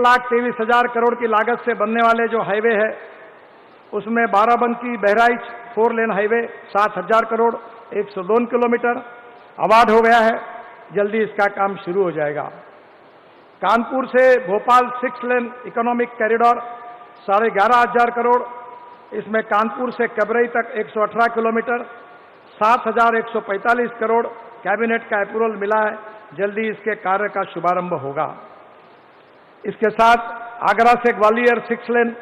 1,23,000 करोड़ की लागत से बनने वाले जो हाईवे है उसमें Barabanki Bahraich 4 lane highway 7,000 crore 102 kilometre award हो गया है। जल्दी इसका काम शुरू हो जाएगा। कानपुर से भोपाल 6 लेन इकोनॉमिक कॉरिडोर 11,500 करोड़, इसमें कानपुर से कबरई तक 118 किलोमीटर 7,145 करोड़ कैबिनेट का अप्रूवल मिला है। जल्दी इसके कार्य का शुभारंभ होगा। इसके साथ आगरा से ग्वालियर 6 लेन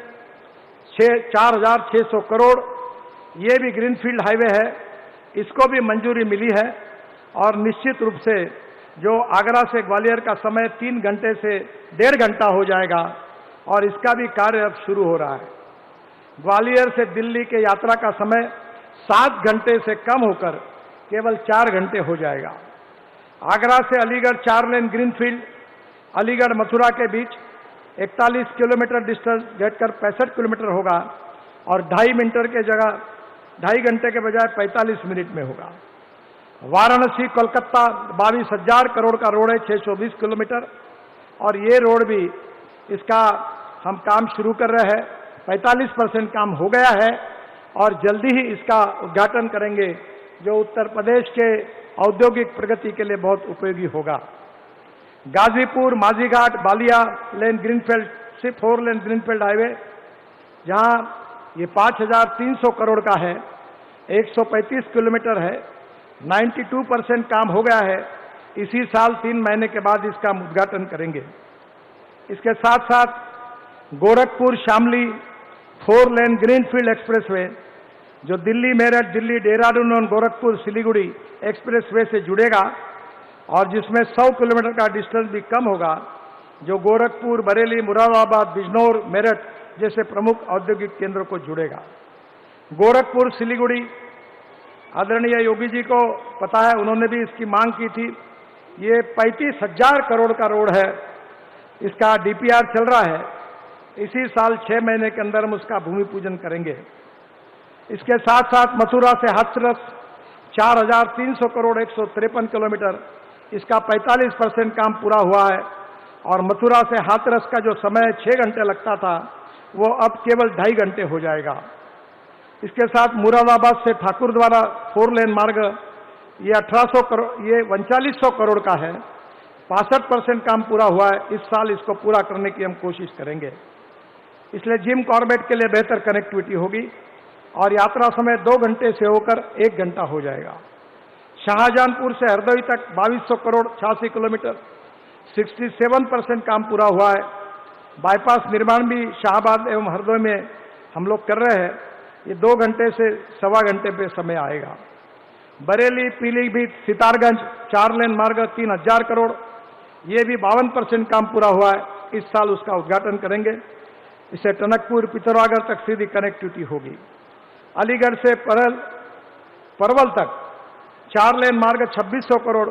4,600 करोड़, ये भी ग्रीनफील्ड हाईवे है, इसको भी मंजूरी मिली है और निश्चित रूप से जो आगरा से ग्वालियर का समय 3 घंटे से 1.5 घंटा हो जाएगा और इसका भी कार्य अब शुरू हो रहा है। ग्वालियर से दिल्ली के यात्रा का समय 7 घंटे से कम होकर केवल 4 घंटे हो जाएगा। आगरा से अलीगढ़ 4 लेन ग्रीनफील्ड अलीगढ़ मथुरा के बीच 41 किलोमीटर डिस्टेंस घटकर 65 किलोमीटर होगा और 2.5 घंटे के बजाय 45 मिनट में होगा। वाराणसी कोलकाता 22,000 करोड़ का रोड है 620 किलोमीटर और ये रोड भी इसका हम काम शुरू कर रहे हैं। 45% काम हो गया है और जल्दी ही इसका उद्घाटन करेंगे जो उत्तर प्रदेश के औद्योगिक प्रगति के लिए बहुत उपयोगी होगा। Ghazipur Majhighat Ballia lane greenfield 4 lane greenfield highway जहां ये 5,300 करोड़ का है, 135 किलोमीटर है, 92% काम हो गया है। इसी साल 3 महीने के बाद इसका उद्घाटन करेंगे। इसके साथ साथ Gorakhpur Shamli 4 lane greenfield expressway जो दिल्ली मेरठ दिल्ली देहरादून और गोरखपुर सिलीगुड़ी एक्सप्रेसवे से जुड़ेगा और जिसमें 100 किलोमीटर का डिस्टेंस भी कम होगा, जो गोरखपुर बरेली मुरादाबाद बिजनौर मेरठ जैसे प्रमुख औद्योगिक केंद्रों को जुड़ेगा। गोरखपुर सिलीगुड़ी आदरणीय योगी जी को पता है, उन्होंने भी इसकी मांग की थी। ये 35,000 करोड़ का रोड है, इसका डीपीआर चल रहा है। इसी साल 6 महीने के अंदर हम उसका भूमि पूजन करेंगे। इसके साथ साथ मथुरा से हाथरस 4,300 करोड़ 153 किलोमीटर, इसका 45% काम पूरा हुआ है और मथुरा से हाथरस का जो समय 6 घंटे लगता था वो अब केवल 2.5 घंटे हो जाएगा। इसके साथ मुरादाबाद से ठाकुर द्वारा 4 लेन मार्ग ये 1800 करोड़ ये 3900 करोड़ का है, 65% काम पूरा हुआ है। इस साल इसको पूरा करने की हम कोशिश करेंगे। इसलिए जिम कॉर्बेट के लिए बेहतर कनेक्टिविटी होगी और यात्रा समय 2 घंटे से होकर 1 घंटा हो जाएगा। शाहजहांपुर से हरदोई तक 2200 करोड़ 86 किलोमीटर, 67% काम पूरा हुआ है। बाईपास निर्माण भी शाहबाद एवं हरदोई में हम लोग कर रहे हैं। ये 2 घंटे से 1.25 घंटे पे समय आएगा। बरेली पीलीभीत सितारगंज 4 लेन मार्ग 3,000 करोड़, ये भी 52% काम पूरा हुआ है। इस साल उसका उद्घाटन करेंगे। इससे टनकपुर पिथौरागढ़ तक सीधी कनेक्टिविटी होगी। अलीगढ़ से परवल तक 4 लेन मार्ग 2600 करोड़,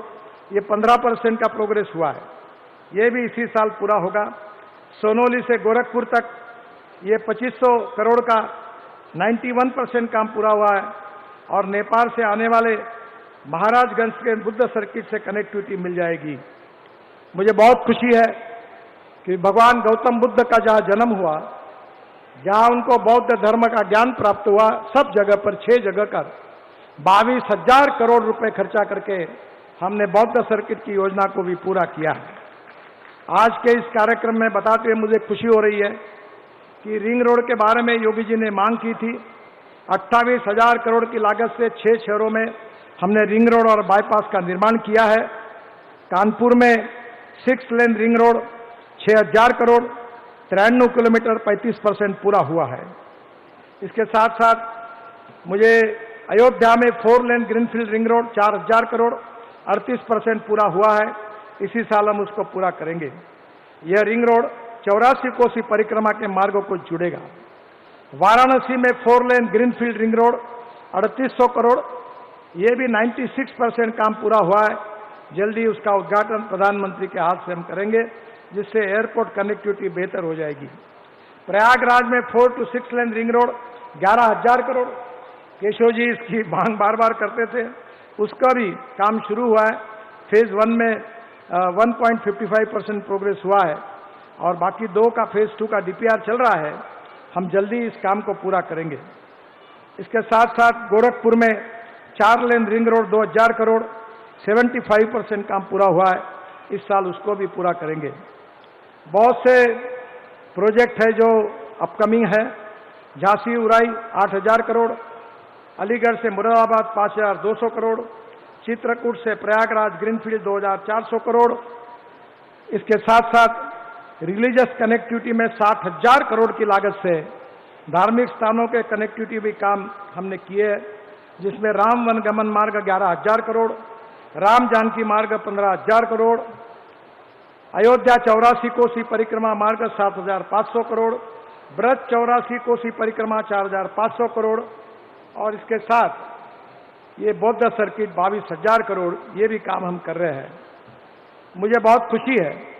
ये 15% का प्रोग्रेस हुआ है, ये भी इसी साल पूरा होगा। सोनौली से गोरखपुर तक ये 2500 करोड़ का 91% काम पूरा हुआ है और नेपाल से आने वाले महाराजगंज के बुद्ध सर्किट से कनेक्टिविटी मिल जाएगी। मुझे बहुत खुशी है कि भगवान गौतम बुद्ध का जहाँ जन्म हुआ, जहाँ उनको बौद्ध धर्म का ज्ञान प्राप्त हुआ, सब जगह पर 6 जगह कर 22,000 करोड़ रुपए खर्चा करके हमने बौद्ध सर्किट की योजना को भी पूरा किया है। आज के इस कार्यक्रम में बताते हुए मुझे खुशी हो रही है कि रिंग रोड के बारे में योगी जी ने मांग की थी। 28,000 करोड़ की लागत से 6 शहरों में हमने रिंग रोड और बाईपास का निर्माण किया है। कानपुर में 6 lane ring road 6,000 crore 93 kilometre 35% पूरा हुआ है। इसके साथ साथ मुझे अयोध्या में 4 lane greenfield ring road 4,000 crore 38% पूरा हुआ है। इसी साल हम उसको पूरा करेंगे। यह रिंग रोड 84 कोसी परिक्रमा के मार्गों को जुड़ेगा। वाराणसी में 4 lane greenfield ring road 3800 crore, ये भी 96% काम पूरा हुआ है। जल्दी उसका उद्घाटन प्रधानमंत्री के हाथ से हम करेंगे, जिससे एयरपोर्ट कनेक्टिविटी बेहतर हो जाएगी। प्रयागराज में 4 to 6 lane ring road 11,000 crore, Keshav ji इसकी मांग बार बार करते थे, उसका भी काम शुरू हुआ है। फेज 1 में 1.55% प्रोग्रेस हुआ है और बाकी 2 का फेज 2 का डीपीआर चल रहा है। हम जल्दी इस काम को पूरा करेंगे। इसके साथ साथ गोरखपुर में 4 लेन रिंग रोड 2000 करोड़ 75% काम पूरा हुआ है। इस साल उसको भी पूरा करेंगे। बहुत से प्रोजेक्ट है जो अपकमिंग है। झांसी उराई 8000 करोड़, अलीगढ़ से मुरादाबाद 5200 करोड़, चित्रकूट से प्रयागराज ग्रीनफील्ड 2400 करोड़। इसके साथ साथ रिलीजियस कनेक्टिविटी में 60,000 करोड़ की लागत से धार्मिक स्थानों के कनेक्टिविटी भी काम हमने किए, जिसमें राम वनगमन मार्ग 11,000 करोड़, राम जानकी मार्ग 15,000 करोड़, अयोध्या 84 कोसी परिक्रमा मार्ग 7,500 करोड़, ब्रज 84 कोसी परिक्रमा 4,500 करोड़, और इसके साथ ये बौद्ध सर्किट 22,000 करोड़, ये भी काम हम कर रहे हैं। मुझे बहुत खुशी है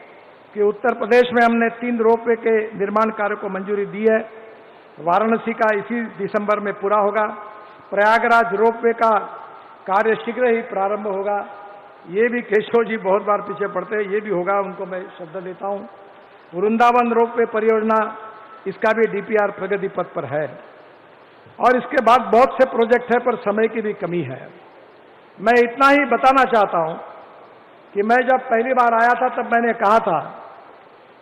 कि उत्तर प्रदेश में हमने 3 रोपवे के निर्माण कार्य को मंजूरी दी है। वाराणसी का इसी दिसंबर में पूरा होगा। प्रयागराज रोपवे का कार्य शीघ्र ही प्रारंभ होगा। ये भी केशव जी बहुत बार पीछे पड़ते हैं, ये भी होगा, उनको मैं श्रद्धा देता हूं। वृंदावन रोपवे परियोजना, इसका भी डीपीआर प्रगति पथ पर है। और इसके बाद बहुत से प्रोजेक्ट है, पर समय की भी कमी है। मैं इतना ही बताना चाहता हूं कि मैं जब पहली बार आया था तब मैंने कहा था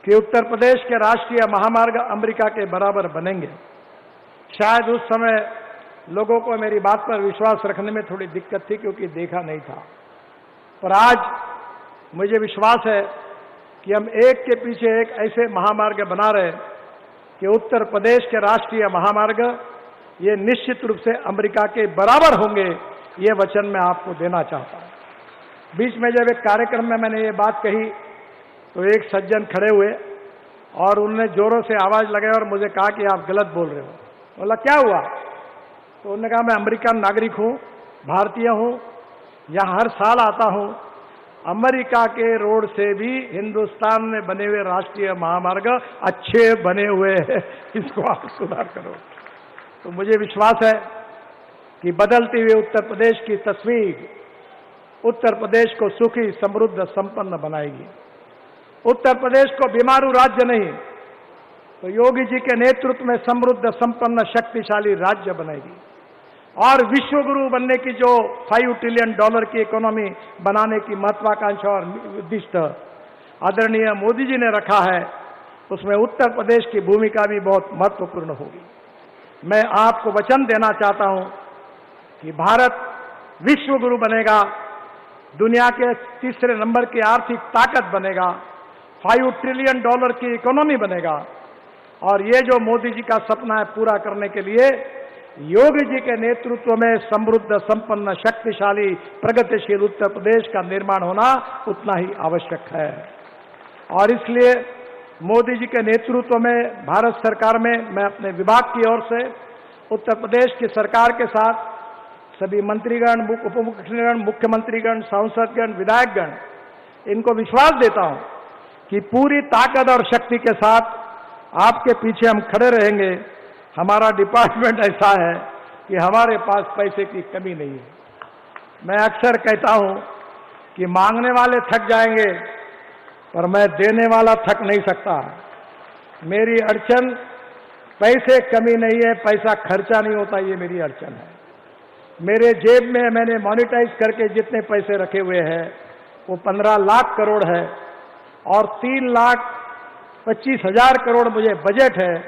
कि उत्तर प्रदेश के राष्ट्रीय महामार्ग अमेरिका के बराबर बनेंगे। शायद उस समय लोगों को मेरी बात पर विश्वास रखने में थोड़ी दिक्कत थी, क्योंकि देखा नहीं था। पर आज मुझे विश्वास है कि हम एक के पीछे एक ऐसे महामार्ग बना रहे हैं कि उत्तर प्रदेश के राष्ट्रीय महामार्ग ये निश्चित रूप से अमेरिका के बराबर होंगे। ये वचन मैं आपको देना चाहता हूं। बीच में जब एक कार्यक्रम में मैंने ये बात कही तो एक सज्जन खड़े हुए और उन्होंने जोरों से आवाज लगाई और मुझे कहा कि आप गलत बोल रहे हो। बोला क्या हुआ? तो उन्होंने कहा मैं अमेरिकन नागरिक हूं, भारतीय हूं, यहां हर साल आता हूं। अमेरिका के रोड से भी हिंदुस्तान में बने हुए राष्ट्रीय महामार्ग अच्छे बने हुए हैं, इसको आप सुधार करो। तो मुझे विश्वास है कि बदलती हुई उत्तर प्रदेश की तस्वीर उत्तर प्रदेश को सुखी, समृद्ध, संपन्न बनाएगी। उत्तर प्रदेश को बीमारू राज्य नहीं, तो योगी जी के नेतृत्व में समृद्ध, संपन्न, शक्तिशाली राज्य बनेगी। और विश्व गुरु बनने की जो $5 ट्रिलियन की इकोनॉमी बनाने की महत्वाकांक्षा और उद्दिष्ट आदरणीय मोदी जी ने रखा है, उसमें उत्तर प्रदेश की भूमिका भी बहुत महत्वपूर्ण होगी। मैं आपको वचन देना चाहता हूं कि भारत विश्व गुरु बनेगा, दुनिया के 3रे नंबर की आर्थिक ताकत बनेगा, $5 ट्रिलियन की इकोनॉमी बनेगा। और ये जो मोदी जी का सपना है पूरा करने के लिए योगी जी के नेतृत्व में समृद्ध, संपन्न, शक्तिशाली, प्रगतिशील उत्तर प्रदेश का निर्माण होना उतना ही आवश्यक है। और इसलिए मोदी जी के नेतृत्व में भारत सरकार में मैं अपने विभाग की ओर से उत्तर प्रदेश की सरकार के साथ सभी मंत्रीगण, उप मुख्यमंत्रीगण, मुख्यमंत्रीगण, सांसदगण, विधायकगण, इनको विश्वास देता हूं कि पूरी ताकत और शक्ति के साथ आपके पीछे हम खड़े रहेंगे। हमारा डिपार्टमेंट ऐसा है कि हमारे पास पैसे की कमी नहीं है। मैं अक्सर कहता हूं कि मांगने वाले थक जाएंगे, पर मैं देने वाला थक नहीं सकता। मेरी अड़चन पैसे कमी नहीं है, पैसा खर्चा नहीं होता, ये मेरी अड़चन है। मेरे जेब में मैंने मॉनिटाइज करके जितने पैसे रखे हुए हैं वो 15 लाख करोड़ है और 3,25,000 करोड़ मुझे बजट है,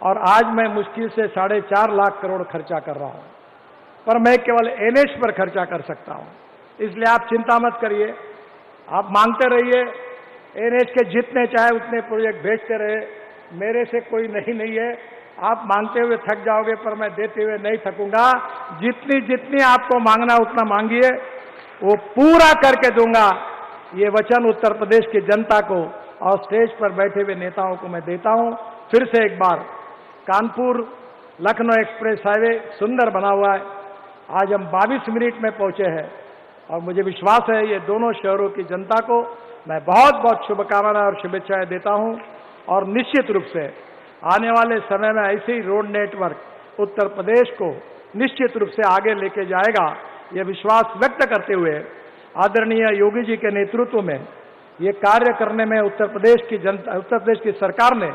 और आज मैं मुश्किल से 4.5 लाख करोड़ खर्चा कर रहा हूं। पर मैं केवल एनएच पर खर्चा कर सकता हूं। इसलिए आप चिंता मत करिए, आप मांगते रहिए, एनएच के जितने चाहे उतने प्रोजेक्ट भेजते रहे, मेरे से कोई नहीं है। आप मांगते हुए थक जाओगे, पर मैं देते हुए नहीं थकूंगा। जितनी जितनी आपको मांगना उतना मांगिए, वो पूरा करके दूंगा। ये वचन उत्तर प्रदेश की जनता को और स्टेज पर बैठे हुए नेताओं को मैं देता हूं। फिर से एक बार कानपुर लखनऊ एक्सप्रेस हाईवे सुंदर बना हुआ है। आज हम 22 मिनट में पहुंचे हैं, और मुझे विश्वास है ये दोनों शहरों की जनता को मैं बहुत बहुत शुभकामनाएं और शुभेच्छाएं देता हूं। और निश्चित रूप से आने वाले समय में ऐसे ही रोड नेटवर्क उत्तर प्रदेश को निश्चित रूप से आगे लेके जाएगा, यह विश्वास व्यक्त करते हुए आदरणीय योगी जी के नेतृत्व में ये कार्य करने में उत्तर प्रदेश की सरकार ने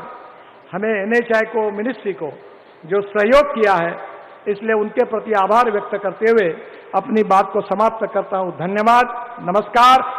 हमें NHAI को, मिनिस्ट्री को जो सहयोग किया है, इसलिए उनके प्रति आभार व्यक्त करते हुए अपनी बात को समाप्त करता हूं। धन्यवाद, नमस्कार।